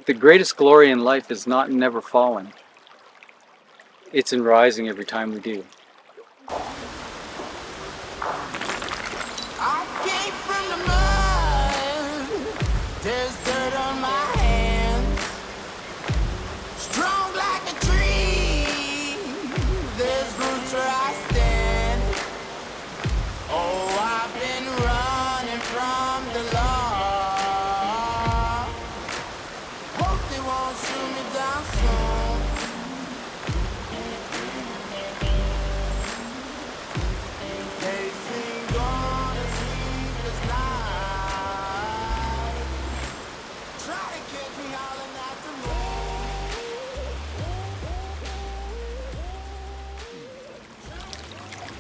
The greatest glory in life is not in never falling. It's in rising every time we do. I came from the mud. There's dirt on my hands. Strong like a tree. There's roots where I stand. Oh, I've been running from the law. Hope they won't shoot me down soon. They sing on a sleepless night. Try to catch me howling at the moon.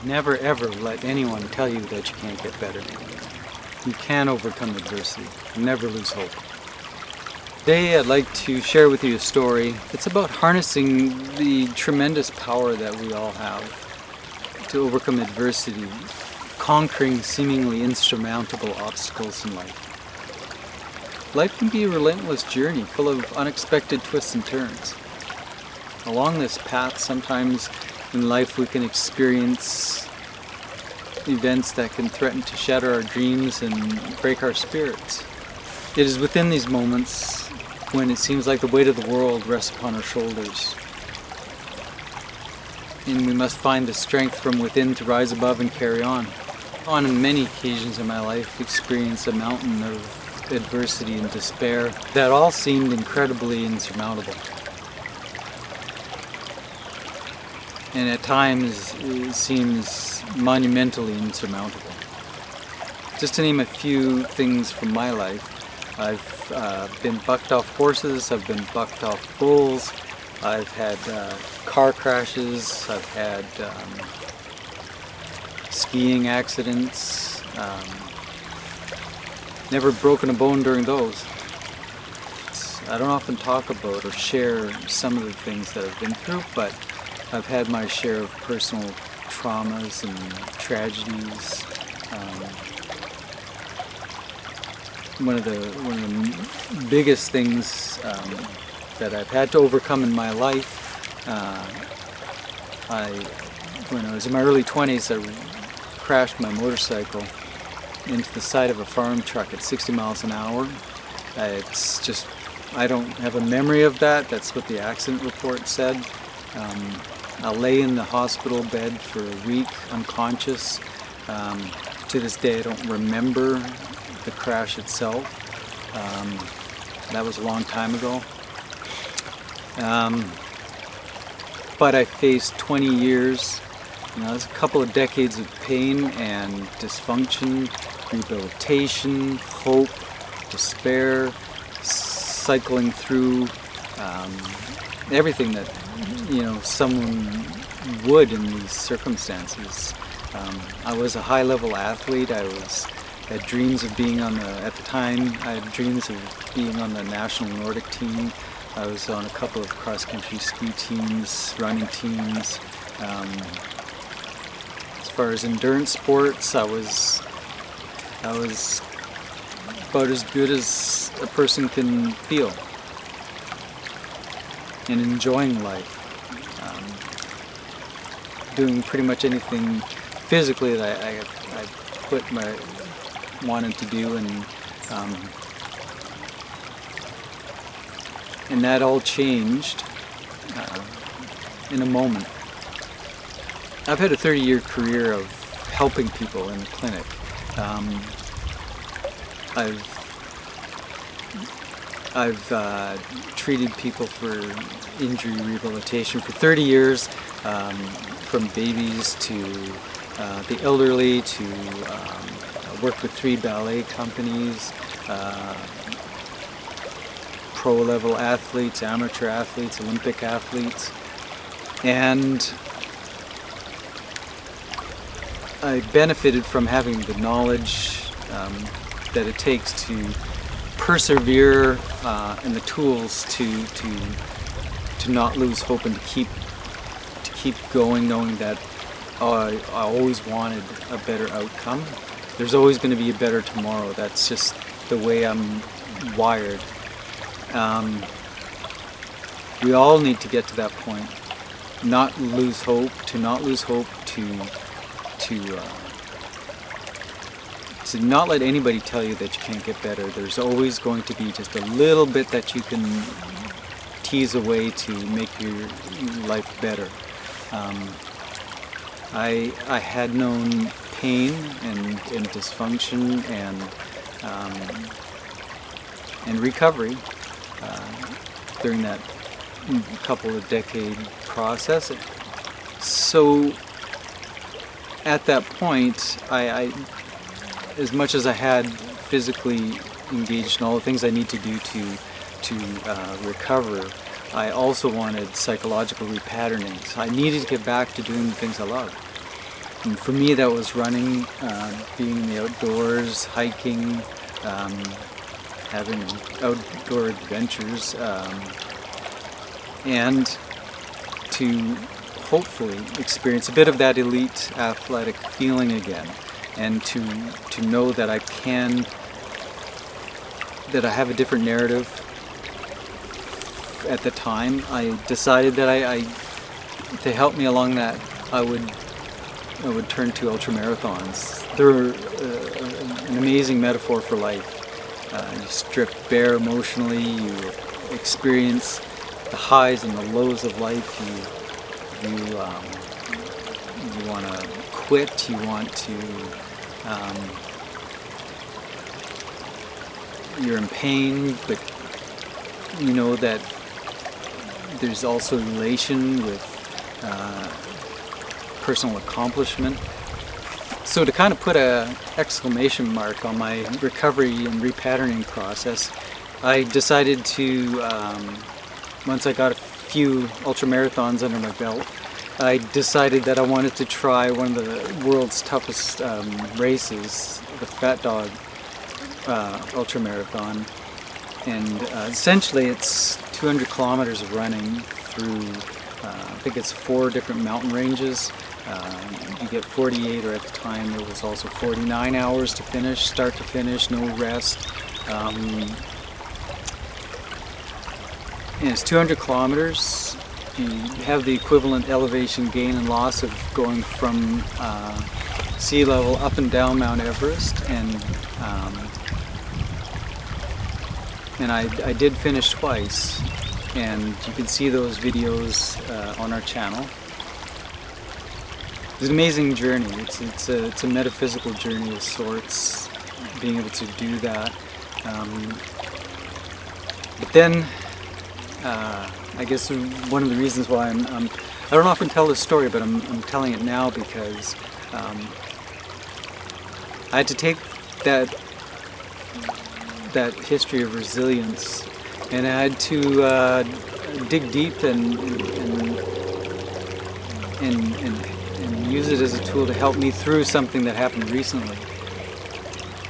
Never ever let anyone tell you that you can't get better. You can overcome adversity. Never lose hope. Today I'd like to share with you a story. It's about harnessing the tremendous power that we all have to overcome adversity, conquering seemingly insurmountable obstacles in life. Life can be a relentless journey full of unexpected twists and turns. Along this path, sometimes in life we can experience events that can threaten to shatter our dreams and break our spirits. It is within these moments when it seems like the weight of the world rests upon our shoulders, and we must find the strength from within to rise above and carry on. On many occasions in my life, experienced a mountain of adversity and despair that all seemed incredibly insurmountable. And at times it seems monumentally insurmountable. Just to name a few things from my life, I've been bucked off horses, I've been bucked off bulls, I've had car crashes, I've had skiing accidents, never broken a bone during those. I don't often talk about or share some of the things that I've been through, but I've had my share of personal traumas and tragedies. One of the biggest things that I've had to overcome in my life, when I was in my early 20s, I crashed my motorcycle into the side of a farm truck at 60 miles an hour. It's just, I don't have a memory of that. That's what the accident report said. I lay in the hospital bed for a week, unconscious. To this day, I don't remember the crash itself. That was a long time ago. But I faced 20 years, that's a couple of decades of pain and dysfunction, rehabilitation, hope, despair, cycling through everything that someone would in these circumstances. I was a high-level athlete. I had dreams of being at the time, I had dreams of being on the national Nordic team. I was on a couple of cross-country ski teams, running teams. As far as endurance sports, I was about as good as a person can feel and enjoying life. Doing pretty much anything physically that I wanted to do, and that all changed in a moment. I've had a 30-year career of helping people in the clinic. I've treated people for injury rehabilitation for 30 years, from babies to the elderly, to worked with 3 ballet companies, pro-level athletes, amateur athletes, Olympic athletes, and I benefited from having the knowledge that it takes to persevere and the tools to not lose hope and to keep going, knowing that I always wanted a better outcome. There's always going to be a better tomorrow. That's just the way I'm wired. We all need to get to that point. Not lose hope, to not lose hope, to not let anybody tell you that you can't get better. There's always going to be just a little bit that you can tease away to make your life better. I had known pain and dysfunction and recovery during that couple of decade process. So at that point, I as much as I had physically engaged in all the things I need to do to recover, I also wanted psychological repatterning. So I needed to get back to doing the things I love. And for me, that was running, being in the outdoors, hiking, having outdoor adventures, and to hopefully experience a bit of that elite athletic feeling again, and to know that I have a different narrative. At the time, I decided that to help me along that, I would turn to ultramarathons. They're an amazing metaphor for life. You strip bare emotionally, you experience the highs and the lows of life. You want to quit, you want to, you're in pain, but you know that there's also elation with personal accomplishment. So to kind of put an exclamation mark on my recovery and repatterning process, I decided to, once I got a few ultramarathons under my belt, I decided that I wanted to try one of the world's toughest races, the Fat Dog ultramarathon. And essentially it's 200 kilometers of running through, I think it's 4 different mountain ranges. You get 48, or at the time there was also 49 hours to finish, start to finish, no rest. And it's 200 kilometers. You have the equivalent elevation gain and loss of going from sea level up and down Mount Everest, and I did finish twice, and you can see those videos on our channel. It's an amazing journey. It's a metaphysical journey of sorts, being able to do that. But then, I guess one of the reasons why I don't often tell this story, but I'm telling it now because I had to take that history of resilience, and I had to dig deep and use it as a tool to help me through something that happened recently.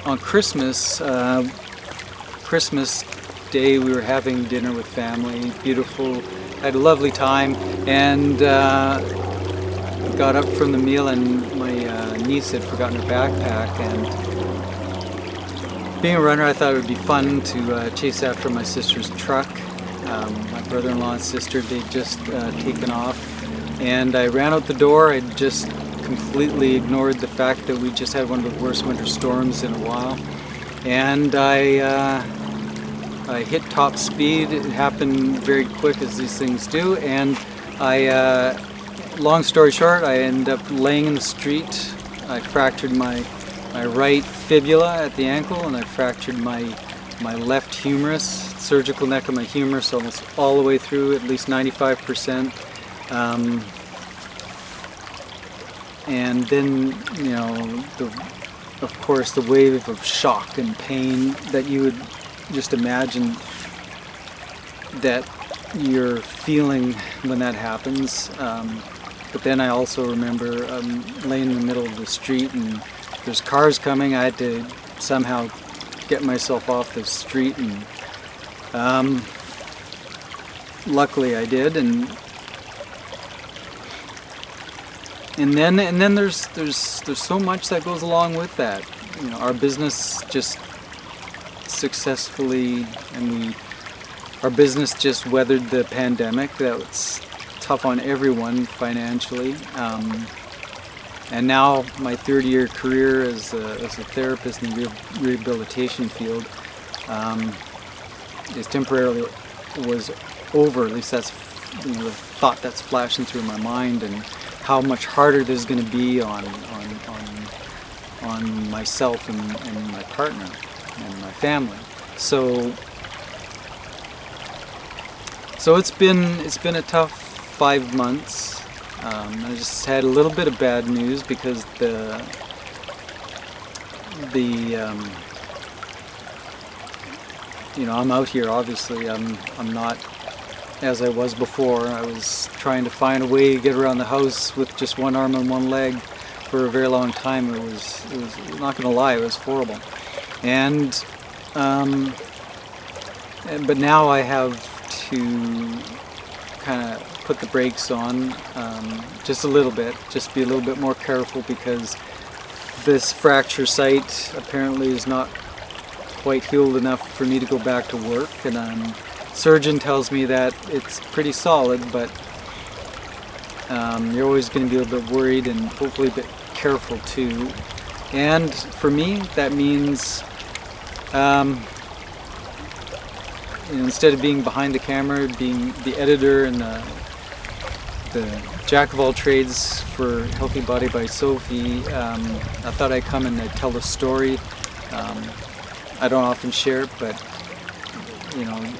On Christmas Day, we were having dinner with family, beautiful, had a lovely time, and got up from the meal, and my niece had forgotten her backpack, and being a runner, I thought it would be fun to chase after my sister's truck. My brother-in-law and sister, they'd just taken off, and I ran out the door. I just completely ignored the fact that we just had one of the worst winter storms in a while, and I hit top speed. It happened very quick, as these things do, and long story short, I ended up laying in the street. I fractured my right fibula at the ankle, and I fractured my left humerus, surgical neck of my humerus, almost all the way through, at least 95%. And then, of course, the wave of shock and pain that you would just imagine that you're feeling when that happens. But then I also remember laying in the middle of the street, and there's cars coming. I had to somehow get myself off the street, and luckily I did. And then there's so much that goes along with that. Our business just successfully, and we Our business just weathered the pandemic. That was tough on everyone financially. And now my third-year career as a therapist in the rehabilitation field is temporarily was over. At least that's the thought that's flashing through my mind, and how much harder this is going to be on myself and my partner and my family. So it's been a tough 5 months. I just had a little bit of bad news because I'm out here. Obviously, I'm not as I was before. I was trying to find a way to get around the house with just one arm and one leg for a very long time. It was not going to lie, it was horrible. But now I have to kind of put the brakes on just a little bit, just be a little bit more careful, because this fracture site apparently is not quite healed enough for me to go back to work, and surgeon tells me that it's pretty solid, but you're always going to be a little bit worried and hopefully a bit careful too. And for me, that means instead of being behind the camera, being the editor and the jack of all trades for Healthy Body by Sophie, I thought I'd come and I'd tell the story. I don't often share it, but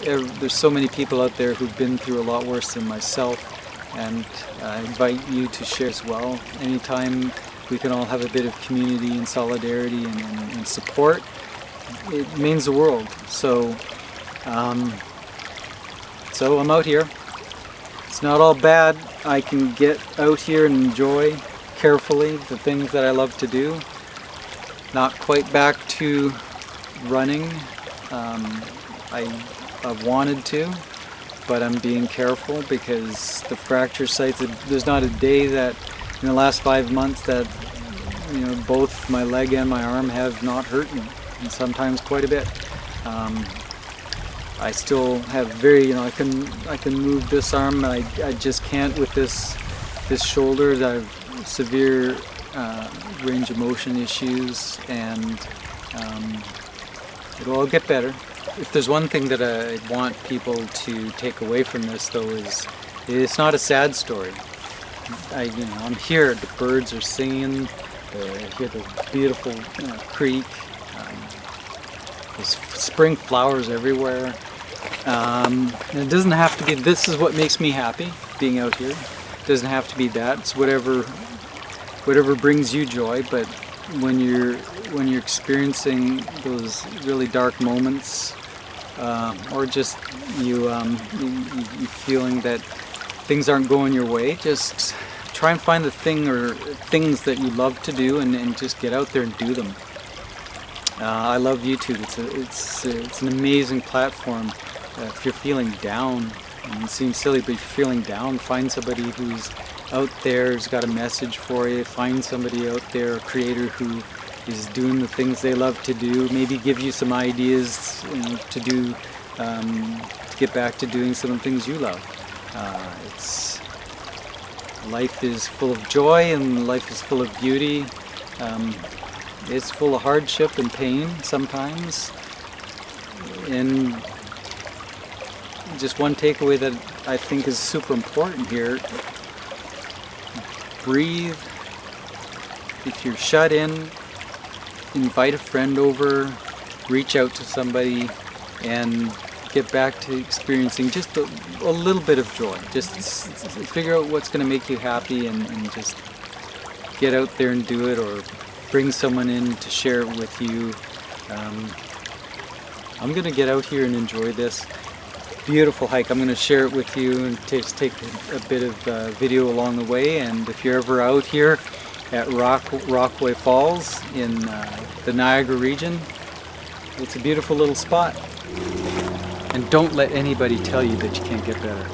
there's so many people out there who've been through a lot worse than myself, and I invite you to share as well. Anytime we can all have a bit of community and solidarity and support, it means the world. So I'm out here. It's not all bad. I can get out here and enjoy carefully the things that I love to do. Not quite back to running. I've wanted to, but I'm being careful because the fracture sites, there's not a day that in the last 5 months that both my leg and my arm have not hurt me, and sometimes quite a bit. I still have I can move this arm. I just can't with this shoulder. I have severe range of motion issues, and it'll all get better. If there's one thing that I want people to take away from this, though, is it's not a sad story. I'm here. The birds are singing. I hear the beautiful creek. There's spring flowers everywhere. And it doesn't have to be. This is what makes me happy, being out here. It doesn't have to be that. It's whatever brings you joy. But when you're experiencing those really dark moments, or just you feeling that things aren't going your way, just try and find the thing or things that you love to do, and just get out there and do them. I love YouTube. It's an amazing platform. If you're feeling down, and it seems silly, but if you're feeling down, find somebody who's out there, who's got a message for you. Find somebody out there, a creator who is doing the things they love to do. Maybe give you some ideas to do, to get back to doing some of the things you love. Life is full of joy, and life is full of beauty. It's full of hardship and pain sometimes. And just one takeaway that I think is super important here: breathe. If you're shut in, invite a friend over, reach out to somebody, and get back to experiencing just a little bit of joy. Just figure out what's going to make you happy, and just get out there and do it, or bring someone in to share it with you. I'm going to get out here and enjoy this beautiful hike. I'm going to share it with you and just take a bit of video along the way. And if you're ever out here at Rockaway Falls in the Niagara region, it's a beautiful little spot. And don't let anybody tell you that you can't get better.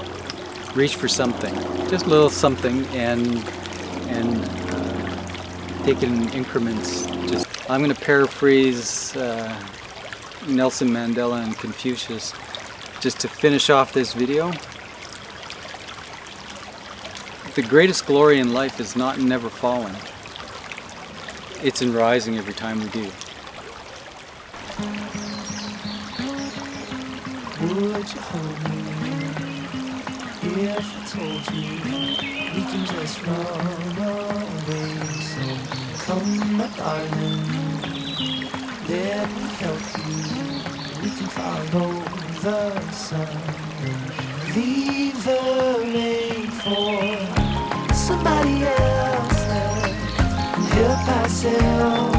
Reach for something, just a little something, and take it in increments. I'm going to paraphrase Nelson Mandela and Confucius. just to finish off this video, the greatest glory in life is not in never falling. It's in rising every time we do. Would you hold me if I told you we can just run away? So come, my darling, let me help you. We can follow the sun and leave the rain for somebody else and help ourselves.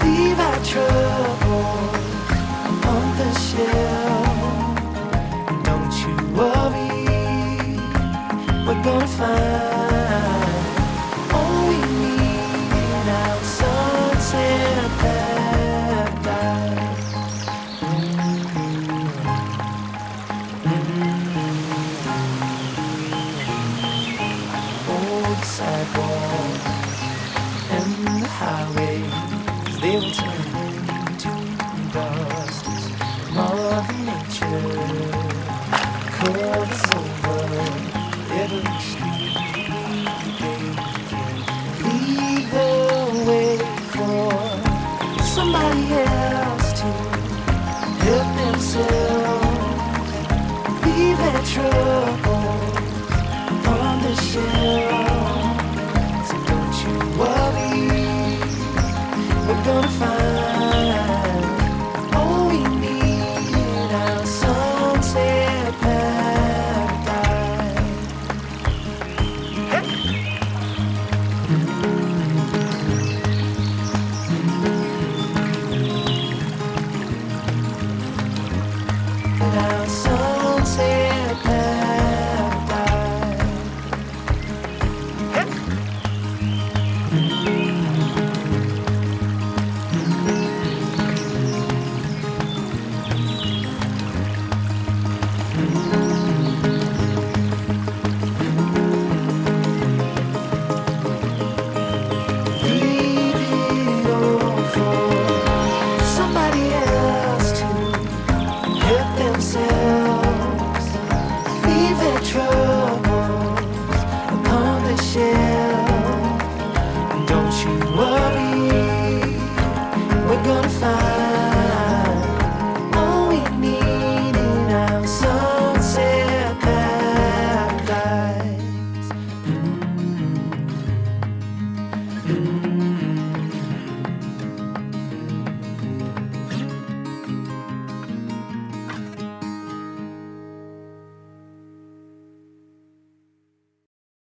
Leave our troubles on the shelf. Don't you worry, we're gonna find all we need in our sunset paradise. Oh, the sidewalk and the highways, they will turn into dust as Mother Nature covers over every street we take. Lead the way for somebody else to help themselves. Leave their troubles on the shelf. So don't you worry, we're gonna find all we need in our sunset paradise. In our sunset paradise. Leave it all for somebody else to help themselves.